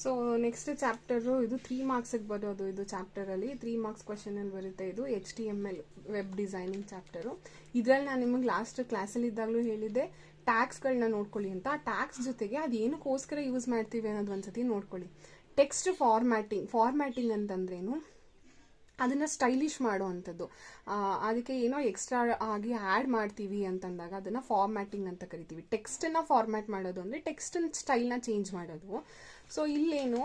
So next chapter ಇದು 3 ಮಾರ್ಕ್ಸಿಗೆ ಬರೋದು. ಇದು ಚಾಪ್ಟರಲ್ಲಿ 3 ಮಾರ್ಕ್ಸ್ ಕ್ವಶನಲ್ಲಿ ಬರುತ್ತೆ. ಇದು HTML ವೆಬ್ ಡಿಸೈನಿಂಗ್ ಚಾಪ್ಟರು. ಇದರಲ್ಲಿ ನಾನು ನಿಮಗೆ ಲಾಸ್ಟ್ ಕ್ಲಾಸಲ್ಲಿ ಇದ್ದಾಗಲೂ ಹೇಳಿದ್ದೆ ಟ್ಯಾಗ್ಸ್ಗಳನ್ನ ನೋಡ್ಕೊಳ್ಳಿ ಅಂತ. ಆ ಟ್ಯಾಗ್ಸ್ ಜೊತೆಗೆ ಅದು ಏನಕ್ಕೋಸ್ಕರ ಯೂಸ್ ಮಾಡ್ತೀವಿ ಅನ್ನೋದು ಒಂದ್ಸತಿ ನೋಡ್ಕೊಳ್ಳಿ. ಟೆಕ್ಸ್ಟ್ ಫಾರ್ಮ್ಯಾಟಿಂಗ್ ಅಂತಂದ್ರೇನು, ಅದನ್ನು ಸ್ಟೈಲಿಶ್ ಮಾಡೋ ಅಂಥದ್ದು. ಅದಕ್ಕೆ ಏನೋ ಎಕ್ಸ್ಟ್ರಾ ಆಗಿ ಆ್ಯಡ್ ಮಾಡ್ತೀವಿ ಅಂತಂದಾಗ ಅದನ್ನು ಫಾರ್ಮ್ಯಾಟಿಂಗ್ ಅಂತ ಕರಿತೀವಿ. ಟೆಕ್ಸ್ಟನ್ನು ಫಾರ್ಮ್ಯಾಟ್ ಮಾಡೋದು ಅಂದರೆ ಟೆಕ್ಸ್ಟನ್ನ ಸ್ಟೈಲ್ನ ಚೇಂಜ್ ಮಾಡೋದು. ಸೊ ಇಲ್ಲೇನು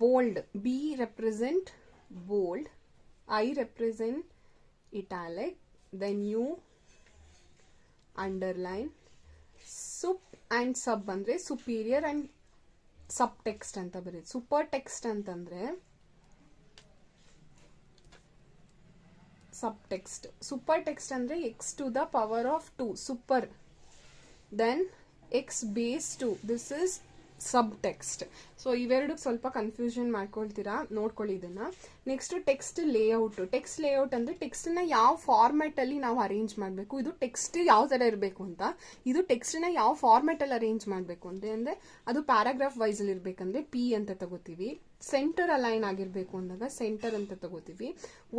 bold, B represent bold, I represent italic, then U underline, sup and sub ಅಂದರೆ ಸುಪೀರಿಯರ್ ಆ್ಯಂಡ್ ಸಬ್ ಟೆಕ್ಸ್ಟ್ ಅಂತ ಬರುತ್ತೆ. ಸೂಪರ್ ಟೆಕ್ಸ್ಟ್ ಅಂತಂದರೆ ಸಬ್ ಟೆಕ್ಸ್ಟ್. ಸೂಪರ್ ಟೆಕ್ಸ್ಟ್ ಅಂದರೆ x to the power of 2 super, then x base 2 this is sub text. So ಇವೆರಡಕ್ಕೆ ಸ್ವಲ್ಪ confusion ಮಾಡ್ಕೊಳ್ತೀರಾ, ನೋಡ್ಕೊಳ್ಳಿ ಇದನ್ನ. Next text layout. Text layout ಅಂದರೆ ಟೆಕ್ಸ್ಟ್ನ ಯಾವ ಫಾರ್ಮ್ಯಾಟಲ್ಲಿ ನಾವು ಅರೇಂಜ್ ಮಾಡಬೇಕು, ಇದು ಟೆಕ್ಸ್ಟ್ ಯಾವ ಥರ ಇರಬೇಕು ಅಂತ, ಇದು ಟೆಕ್ಸ್ಟ್ನ ಯಾವ ಫಾರ್ಮ್ಯಾಟಲ್ಲಿ ಅರೇಂಜ್ ಮಾಡಬೇಕು ಅಂದರೆ ಅದು ಪ್ಯಾರಾಗ್ರಾಫ್ ವೈಸಲ್ಲಿ ಇರಬೇಕಂದ್ರೆ P ಅಂತ ತಗೋತೀವಿ. ಸೆಂಟರ್ ಅಲೈನ್ ಆಗಿರಬೇಕು ಅಂದಾಗ ಸೆಂಟರ್ ಅಂತ ತಗೋತೀವಿ.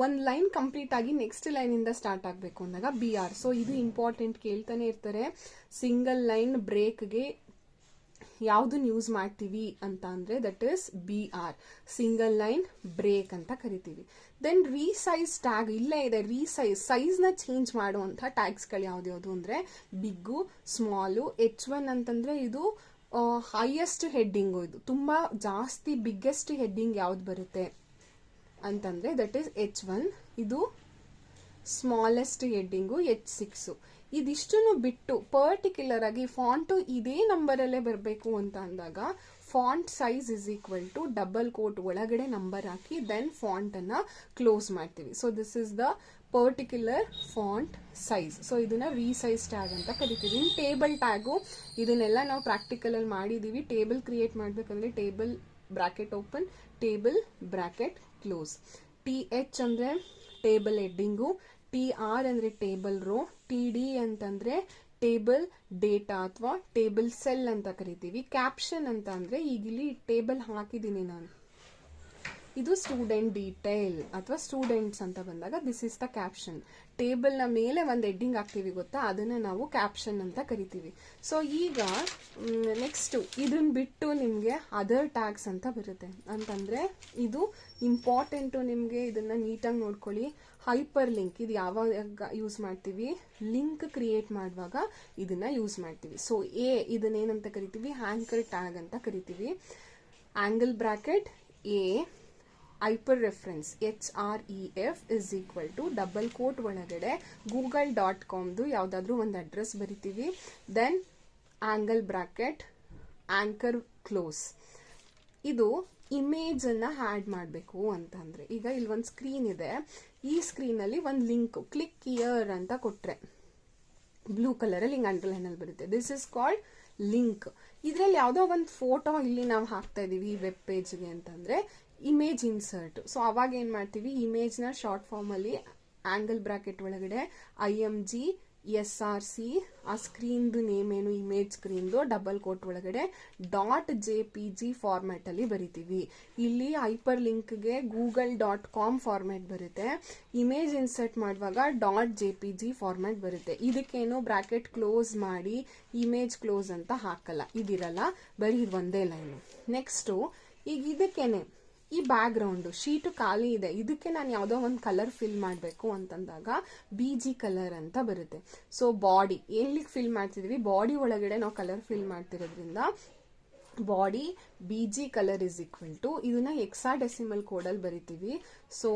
ಒಂದು ಲೈನ್ ಕಂಪ್ಲೀಟ್ ಆಗಿ ನೆಕ್ಸ್ಟ್ ಲೈನಿಂದ ಸ್ಟಾರ್ಟ್ ಆಗಬೇಕು ಅಂದಾಗ BR. ಸೊ ಇದು ಇಂಪಾರ್ಟೆಂಟ್, ಕೇಳ್ತಾನೆ ಇರ್ತಾರೆ. ಸಿಂಗಲ್ ಲೈನ್ ಬ್ರೇಕ್ಗೆ ಯಾವುದನ್ನ ಯೂಸ್ ಮಾಡ್ತೀವಿ ಅಂತ ಅಂದರೆ that is BR, single line break ಅಂತ ಕರಿತೀವಿ. ದೆನ್ ರೀಸೈಜ್ ಟ್ಯಾಗ್ ಇಲ್ಲೇ ಇದೆ. ಸೈಜ್ನ ಚೇಂಜ್ ಮಾಡುವಂಥ ಟ್ಯಾಗ್ಸ್ಗಳು ಯಾವ್ದು ಅಂದರೆ ಬಿಗ್ಗು, ಸ್ಮಾಲು. H1 ಅಂತಂದರೆ ಇದು ಹೈಯೆಸ್ಟ್ ಹೆಡ್ಡಿಂಗು, ಇದು ತುಂಬ ಜಾಸ್ತಿ ಬಿಗ್ಗೆಸ್ಟ್ ಹೆಡ್ಡಿಂಗ್ ಯಾವ್ದು ಬರುತ್ತೆ ಅಂತಂದರೆ ದಟ್ ಈಸ್ H1. ಇದು ಸ್ಮಾಲೆಸ್ಟ್ ಹೆಡ್ಡಿಂಗು H6. ಇದಿಷ್ಟನ್ನು ಬಿಟ್ಟು ಪರ್ಟಿಕ್ಯುಲರ್ ಆಗಿ ಫಾಂಟು ಇದೇ ನಂಬರಲ್ಲೇ ಬರಬೇಕು ಅಂತ ಅಂದಾಗ font size is equal to double quote ಒಳಗಡೆ ನಂಬರ್ ಹಾಕಿ ದೆನ್ ಫಾಂಟನ್ನು ಕ್ಲೋಸ್ ಮಾಡ್ತೀವಿ. So this is the particular font size. So ಇದನ್ನ ರೀಸೈಜ್ ಟ್ಯಾಗ್ ಅಂತ ಕರಿತೀವಿ. ಇನ್ನು ಟೇಬಲ್ ಟ್ಯಾಗು ಇದನ್ನೆಲ್ಲ ನಾವು ಪ್ರಾಕ್ಟಿಕಲಲ್ಲಿ ಮಾಡಿದ್ದೀವಿ. ಟೇಬಲ್ ಕ್ರಿಯೇಟ್ ಮಾಡಬೇಕಂದ್ರೆ table bracket open, table bracket close. TH ಅಂದರೆ ಟೇಬಲ್ ಹೆಡ್ಡಿಂಗು, TR ಅಂದರೆ ಟೇಬಲ್ ರೋ, TD ಅಂತಂದರೆ ಟೇಬಲ್ ಡೇಟಾ ಅಥವಾ ಟೇಬಲ್ ಸೆಲ್ ಅಂತ ಕರಿತೀವಿ. ಕ್ಯಾಪ್ಷನ್ ಅಂತ ಅಂದರೆ ಈಗ ಇಲ್ಲಿ ಟೇಬಲ್ ಹಾಕಿದ್ದೀನಿ ನಾನು, ಇದು ಸ್ಟೂಡೆಂಟ್ ಡೀಟೇಲ್ ಅಥವಾ ಸ್ಟೂಡೆಂಟ್ಸ್ ಅಂತ ಬಂದಾಗ ದಿಸ್ ಇಸ್ ದ ಕ್ಯಾಪ್ಷನ್. ಟೇಬಲ್ನ ಮೇಲೆ ಒಂದು ಹೆಡ್ಡಿಂಗ್ ಹಾಕ್ತೀವಿ ಗೊತ್ತಾ, ಅದನ್ನು ನಾವು ಕ್ಯಾಪ್ಷನ್ ಅಂತ ಕರಿತೀವಿ. ಸೊ ಈಗ ನೆಕ್ಸ್ಟು ಇದನ್ನ ಬಿಟ್ಟು ನಿಮಗೆ ಅದರ್ ಟ್ಯಾಗ್ಸ್ ಅಂತ ಬರುತ್ತೆ. ಅಂತಂದರೆ ಇದು ಇಂಪಾರ್ಟೆಂಟು, ನಿಮಗೆ ಇದನ್ನು ನೀಟಾಗಿ ನೋಡ್ಕೊಳ್ಳಿ. ಹೈಪರ್ ಲಿಂಕ್ ಇದು ಯಾವಾಗ ಯೂಸ್ ಮಾಡ್ತೀವಿ, ಲಿಂಕ್ ಕ್ರಿಯೇಟ್ ಮಾಡುವಾಗ ಇದನ್ನು ಯೂಸ್ ಮಾಡ್ತೀವಿ. ಸೊ ಇದನ್ನೇನಂತ ಕರಿತೀವಿ, ಆಂಕರ್ ಟ್ಯಾಗ್ ಅಂತ ಕರಿತೀವಿ. Angle bracket A, hyper reference HREF is equal to double quote ಒಳಗಡೆ google.comದು ಯಾವುದಾದ್ರೂ ಒಂದು ಅಡ್ರೆಸ್ ಬರಿತೀವಿ. Then angle bracket anchor close. ಇದು ಇಮೇಜನ್ನು ಆ್ಯಡ್ ಮಾಡಬೇಕು ಅಂತಂದರೆ ಈಗ ಇಲ್ಲಿ ಒಂದು ಸ್ಕ್ರೀನ್ ಇದೆ, ಈ ಸ್ಕ್ರೀನಲ್ಲಿ ಒಂದು ಲಿಂಕ್ ಕ್ಲಿಕ್ ಇಯರ್ ಅಂತ ಕೊಟ್ಟರೆ ಬ್ಲೂ ಕಲರಲ್ಲಿ ಹಿಂಗೆ ಅಂಡರ್ಲೈನಲ್ಲಿ ಬರುತ್ತೆ. This is called link. ಇದರಲ್ಲಿ ಯಾವುದೋ ಒಂದು ಫೋಟೋ ಇಲ್ಲಿ ನಾವು ಹಾಕ್ತಾ ಇದ್ದೀವಿ ಈ ವೆಬ್ ಪೇಜ್ಗೆ ಅಂತಂದರೆ ಇಮೇಜ್ ಇನ್ಸರ್ಟ್. ಸೊ ಅವಾಗ ಏನು ಮಾಡ್ತೀವಿ, ಇಮೇಜ್ನ ಶಾರ್ಟ್ ಫಾರ್ಮಲ್ಲಿ ಆಂಗಲ್ ಬ್ರಾಕೆಟ್ ಒಳಗಡೆ IMG SRC, ಆ ಸ್ಕ್ರೀನ್ದು ನೇಮ್ ಏನು ಇಮೇಜ್ ಸ್ಕ್ರೀನ್ದು ಡಬಲ್ ಕೋಟ್ ಒಳಗಡೆ .jpg ಫಾರ್ಮ್ಯಾಟಲ್ಲಿ ಬರಿತೀವಿ. ಇಲ್ಲಿ ಹೈಪರ್ ಲಿಂಕ್ಗೆ google.com ಫಾರ್ಮ್ಯಾಟ್ ಬರುತ್ತೆ. ಇಮೇಜ್ ಇನ್ಸರ್ಟ್ ಮಾಡುವಾಗ .jpg ಫಾರ್ಮ್ಯಾಟ್ ಬರುತ್ತೆ. ಇದಕ್ಕೇನು ಬ್ರಾಕೆಟ್ ಕ್ಲೋಸ್ ಮಾಡಿ ಇಮೇಜ್ ಕ್ಲೋಸ್ ಅಂತ ಹಾಕಲ್ಲ, ಇದಿರಲ್ಲ, ಬರೀ ಒಂದೇ ಲೈನು. ನೆಕ್ಸ್ಟು ಈಗ ಇದಕ್ಕೇನೆ ಈ ಬ್ಯಾಕ್ಗ್ರೌಂಡು ಶೀಟು ಖಾಲಿ ಇದೆ, ಇದಕ್ಕೆ ನಾನು ಯಾವುದೋ ಒಂದು ಕಲರ್ ಫಿಲ್ ಮಾಡಬೇಕು ಅಂತಂದಾಗ BG ಕಲರ್ ಅಂತ ಬರುತ್ತೆ. ಸೊ ಬಾಡಿ ಎಲ್ಲಿಗೆ ಫಿಲ್ ಮಾಡ್ತಿದ್ವಿ, ಬಾಡಿ ಒಳಗಡೆ ನಾವು ಕಲರ್ ಫಿಲ್ ಮಾಡ್ತಿರೋದ್ರಿಂದ body BG colour is equal to ಇದನ್ನ ಹೆಕ್ಸಾಡೆಸಿಮಲ್ ಕೋಡಲ್ಲಿ ಬರಿತೀವಿ. ಸೊ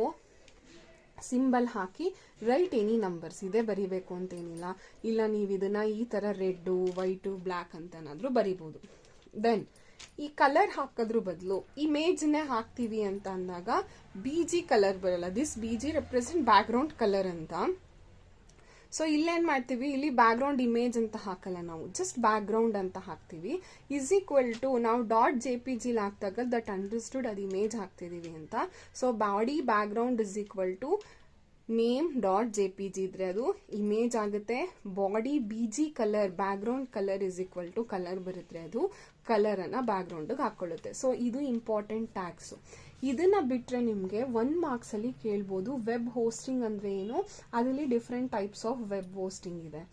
ಸಿಂಬಲ್ ಹಾಕಿ ರೈಟ್ ಎನಿ ನಂಬರ್ಸ್ ಇದೇ ಬರಿಬೇಕು ಅಂತೇನಿಲ್ಲ, ಇಲ್ಲ ನೀವು ಇದನ್ನ ಈ ಥರ ರೆಡ್ಡು ವೈಟು ಬ್ಲ್ಯಾಕ್ ಅಂತನಾದರೂ ಬರಿಬೋದು. ದೆನ್ ಈ ಕಲರ್ ಹಾಕೋದ್ರ ಬದಲು ಇಮೇಜ್ನೇ ಹಾಕ್ತೀವಿ ಅಂತ ಅಂದಾಗ BG ಕಲರ್ ಬರಲ್ಲ. This BG represent background colour ಅಂತ. ಸೊ ಇಲ್ಲೇನು ಮಾಡ್ತೀವಿ, ಇಲ್ಲಿ ಬ್ಯಾಕ್ಗ್ರೌಂಡ್ ಇಮೇಜ್ ಅಂತ ಹಾಕಲ್ಲ, ನಾವು ಜಸ್ಟ್ ಬ್ಯಾಕ್ಗ್ರೌಂಡ್ ಅಂತ ಹಾಕ್ತೀವಿ. ಇಸ್ ಈಕ್ವಲ್ ಟು ನಾವು .jpg ಹಾಕಿದಾಗ ದಟ್ ಅಂಡರ್ಸ್ಟುಡ್ ಅದು ಇಮೇಜ್ ಹಾಕ್ತಿದ್ದೀವಿ ಅಂತ. So body background is equal to name .jpg ಇದ್ರೆ ಅದು ಇಮೇಜ್ ಆಗುತ್ತೆ. Body BG colour background colour is equal to colour ಬರುತ್ತೆ, ಅದು ಕಲರನ್ನು ಬ್ಯಾಕ್ಗ್ರೌಂಡಿಗೆ ಹಾಕೊಳ್ಳುತ್ತೆ. ಸೊ ಇದು ಇಂಪಾರ್ಟೆಂಟ್ ಟ್ಯಾಗ್ಸು. ಇದನ್ನ ಬಿಟ್ಟರೆ ನಿಮಗೆ 1 ಮಾರ್ಕ್ಸಲ್ಲಿ ಕೇಳ್ಬೋದು ವೆಬ್ ಹೋಸ್ಟಿಂಗ್ ಅಂದರೆ ಏನು, ಅದರಲ್ಲಿ different types of web hosting ಇದೆ.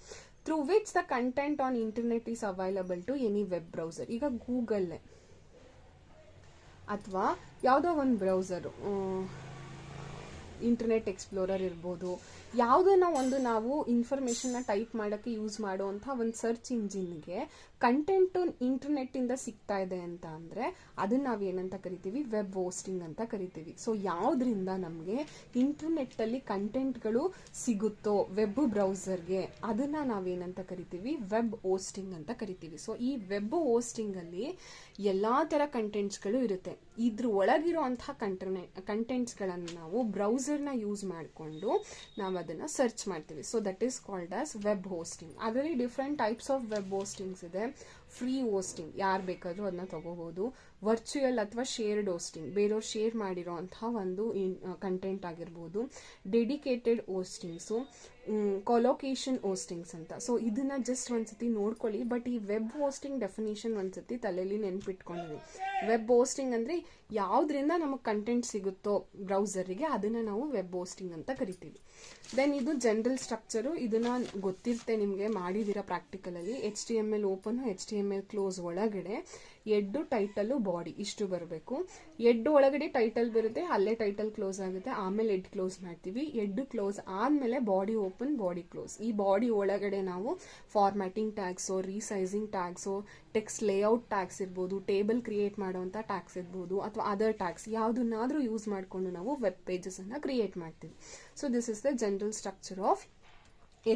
Through which the content on internet is available to any web browser. ಈಗ ಗೂಗಲ್ಲೇ ಅಥವಾ ಯಾವುದೋ ಒಂದು ಬ್ರೌಸರು, ಇಂಟರ್ನೆಟ್ ಎಕ್ಸ್ಪ್ಲೋರರ್ ಇರ್ಬೋದು, ಯಾವುದನ್ನ ಒಂದು ನಾವು ಇನ್ಫಾರ್ಮೇಷನ್ನ ಟೈಪ್ ಮಾಡೋಕ್ಕೆ ಯೂಸ್ ಮಾಡುವಂಥ ಒಂದು ಸರ್ಚ್ ಇಂಜಿನ್ಗೆ ಕಂಟೆಂಟು ಇಂಟರ್ನೆಟ್ಟಿಂದ ಸಿಗ್ತಾ ಇದೆ ಅಂತ ಅಂದರೆ ಅದನ್ನು ನಾವು ಏನಂತ ಕರಿತೀವಿ, ವೆಬ್ ಹೋಸ್ಟಿಂಗ್ ಅಂತ ಕರಿತೀವಿ. ಸೊ ಯಾವುದರಿಂದ ನಮಗೆ ಇಂಟರ್ನೆಟ್ಟಲ್ಲಿ ಕಂಟೆಂಟ್ಗಳು ಸಿಗುತ್ತೋ ವೆಬ್ ಬ್ರೌಸರ್ಗೆ, ಅದನ್ನು ನಾವೇನಂತ ಕರಿತೀವಿ, ವೆಬ್ ಹೋಸ್ಟಿಂಗ್ ಅಂತ ಕರಿತೀವಿ. ಸೊ ಈ ವೆಬ್ ಹೋಸ್ಟಿಂಗಲ್ಲಿ ಎಲ್ಲ ಥರ ಕಂಟೆಂಟ್ಸ್ಗಳು ಇರುತ್ತೆ. ಇದ್ರ ಒಳಗಿರೋ ಅಂಥ ಕಂಟೆಂಟ್ಸ್ಗಳನ್ನು ನಾವು ಬ್ರೌಸರ್ನ ಯೂಸ್ ಮಾಡಿಕೊಂಡು ನಾವು ಅದನ್ನು ಸರ್ಚ್ ಮಾಡ್ತೀವಿ. So that is called as web hosting. ಅದರಲ್ಲಿ ಡಿಫ್ರೆಂಟ್ ಟೈಪ್ಸ್ ಆಫ್ ವೆಬ್ ಹೋಸ್ಟಿಂಗ್ಸ್ ಇದೆ. ಫ್ರೀ ಹೋಸ್ಟಿಂಗ್, ಯಾರು ಬೇಕಾದರೂ ಅದನ್ನ ತಗೋಬಹುದು. ವರ್ಚುವಲ್ ಅಥವಾ ಶೇರ್ಡ್ ಹೋಸ್ಟಿಂಗ್, ಬೇರೆಯವ್ರು ಶೇರ್ ಮಾಡಿರೋ ಅಂಥ ಒಂದು ಕಂಟೆಂಟ್ ಆಗಿರ್ಬೋದು. ಡೆಡಿಕೇಟೆಡ್ ಹೋಸ್ಟಿಂಗ್ಸು, ಕೊಲೊಕೇಶನ್ ಹೋಸ್ಟಿಂಗ್ಸ್ ಅಂತ. ಸೊ ಇದನ್ನ ಜಸ್ಟ್ ಒಂದ್ಸತಿ ನೋಡ್ಕೊಳ್ಳಿ. ಬಟ್ ಈ ವೆಬ್ ಹೋಸ್ಟಿಂಗ್ ಡೆಫಿನೇಷನ್ ಒಂದ್ಸತಿ ತಲೆಯಲ್ಲಿ ನೆನ್ಪಿಟ್ಕೊಂಡಿರಿ. ವೆಬ್ ಹೋಸ್ಟಿಂಗ್ ಅಂದರೆ ಯಾವುದರಿಂದ ನಮಗೆ ಕಂಟೆಂಟ್ ಸಿಗುತ್ತೋ ಬ್ರೌಸರಿಗೆ ಅದನ್ನು ನಾವು ವೆಬ್ ಹೋಸ್ಟಿಂಗ್ ಅಂತ ಕರಿತೀವಿ. ದೆನ್ ಇದು ಜನರಲ್ ಸ್ಟ್ರಕ್ಚರು. ಇದನ್ನ ಗೊತ್ತಿರುತ್ತೆ ನಿಮಗೆ, ಮಾಡಿದ್ದೀರಾ ಪ್ರಾಕ್ಟಿಕಲಲ್ಲಿ. HTML ಓಪನ್, HTML ಕ್ಲೋಸ್ ಒಳಗಡೆ ಎಡ್ಡು, ಟೈಟಲು, ಬಾಡಿ ಇಷ್ಟು ಬರಬೇಕು. ಎಡ್ಡು ಒಳಗಡೆ ಟೈಟಲ್ ಬರುತ್ತೆ, ಅಲ್ಲೇ ಟೈಟಲ್ ಕ್ಲೋಸ್ ಆಗುತ್ತೆ, ಆಮೇಲೆ ಎಡ್ ಕ್ಲೋಸ್ ಮಾಡ್ತೀವಿ. ಎಡ್ಡು ಕ್ಲೋಸ್ ಆದಮೇಲೆ ಬಾಡಿ ಓಪನ್, ಬಾಡಿ ಕ್ಲೋಸ್. ಈ ಬಾಡಿ ಒಳಗಡೆ ನಾವು formatting tags, resizing tags, text layout tags ಇರ್ಬೋದು, ಟೇಬಲ್ ಕ್ರಿಯೇಟ್ ಮಾಡುವಂಥ ಟ್ಯಾಗ್ಸ್ ಇರ್ಬೋದು, ಅಥವಾ ಅದರ್ ಟ್ಯಾಗ್ಸ್ ಯಾವುದನ್ನಾದರೂ ಯೂಸ್ ಮಾಡಿಕೊಂಡು ನಾವು ವೆಬ್ ಪೇಜಸನ್ನು ಕ್ರಿಯೇಟ್ ಮಾಡ್ತೀವಿ. So this is the general structure of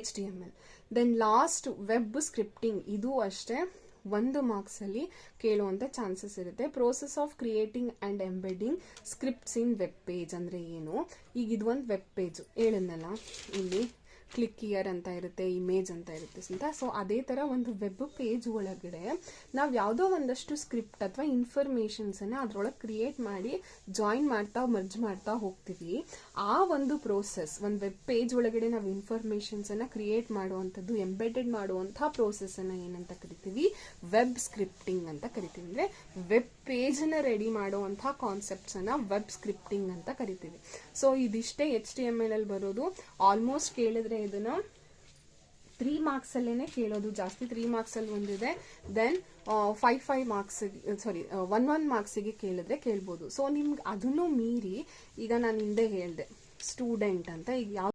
HTML. Then last web scripting. ಇದು ಅಷ್ಟೇ 1 ಮಾರ್ಕ್ಸಲ್ಲಿ ಕೇಳುವಂಥ ಚಾನ್ಸಸ್ ಇರುತ್ತೆ. Process of creating and embedding scripts in web page ಅಂದರೆ ಏನು? ಈಗ ಇದು ಒಂದು ವೆಬ್ ಪೇಜು ಹೇಳಿದ್ನಲ್ಲ, ಇಲ್ಲಿ ಕ್ಲಿಕ್ ಇಯರ್ ಅಂತ ಇರುತ್ತೆ, ಇಮೇಜ್ ಅಂತ ಇರುತ್ತೆ ಅಂತ. ಸೊ ಅದೇ ಥರ ಒಂದು ವೆಬ್ ಪೇಜ್ ಒಳಗಡೆ ನಾವು ಯಾವುದೋ ಒಂದಷ್ಟು ಸ್ಕ್ರಿಪ್ಟ್ ಅಥವಾ ಇನ್ಫಾರ್ಮೇಷನ್ಸನ್ನು ಅದರೊಳಗೆ ಕ್ರಿಯೇಟ್ ಮಾಡಿ ಜಾಯಿನ್ ಮಾಡ್ತಾ ಮರ್ಜ್ ಮಾಡ್ತಾ ಹೋಗ್ತೀವಿ. ಆ ಒಂದು ಪ್ರೋಸೆಸ್, ಒಂದು ವೆಬ್ ಪೇಜ್ ಒಳಗಡೆ ನಾವು ಇನ್ಫಾರ್ಮೇಷನ್ಸನ್ನು ಕ್ರಿಯೇಟ್ ಮಾಡುವಂಥದ್ದು, ಎಂಬೆಡೆಡ್ ಮಾಡುವಂಥ ಪ್ರೋಸೆಸ್ಸನ್ನು ಏನಂತ ಕರಿತೀವಿ, ವೆಬ್ ಸ್ಕ್ರಿಪ್ಟಿಂಗ್ ಅಂತ ಕರಿತೀವಿ. ಅಂದರೆ ವೆಬ್ ಪೇಜನ್ನು ರೆಡಿ ಮಾಡುವಂಥ ಕಾನ್ಸೆಪ್ಟ್ಸನ್ನು ವೆಬ್ ಸ್ಕ್ರಿಪ್ಟಿಂಗ್ ಅಂತ ಕರಿತೀವಿ. ಸೊ ಇದಿಷ್ಟೇ HTML ಅಲ್ಲಿ ಬರೋದು. ಆಲ್ಮೋಸ್ಟ್ ಕೇಳಿದ್ರೆ ಇದನ್ನ 3 ಮಾರ್ಕ್ಸಲ್ಲೇ ಕೇಳೋದು ಜಾಸ್ತಿ. 3 ಮಾರ್ಕ್ಸಲ್ಲಿ ಒಂದಿದೆ, ದೆನ್ 5 ಮಾರ್ಕ್ಸ್, ಸಾರಿ 1 ಮಾರ್ಕ್ಸಿಗೆ ಕೇಳಿದ್ರೆ ಕೇಳ್ಬೋದು. ಸೊ ನಿಮ್ಗೆ ಅದನ್ನು ಮೀರಿ ಈಗ ನಾನು ಹಿಂದೆ ಹೇಳಿದೆ ಸ್ಟೂಡೆಂಟ್ ಅಂತ. ಈಗ ಯಾವ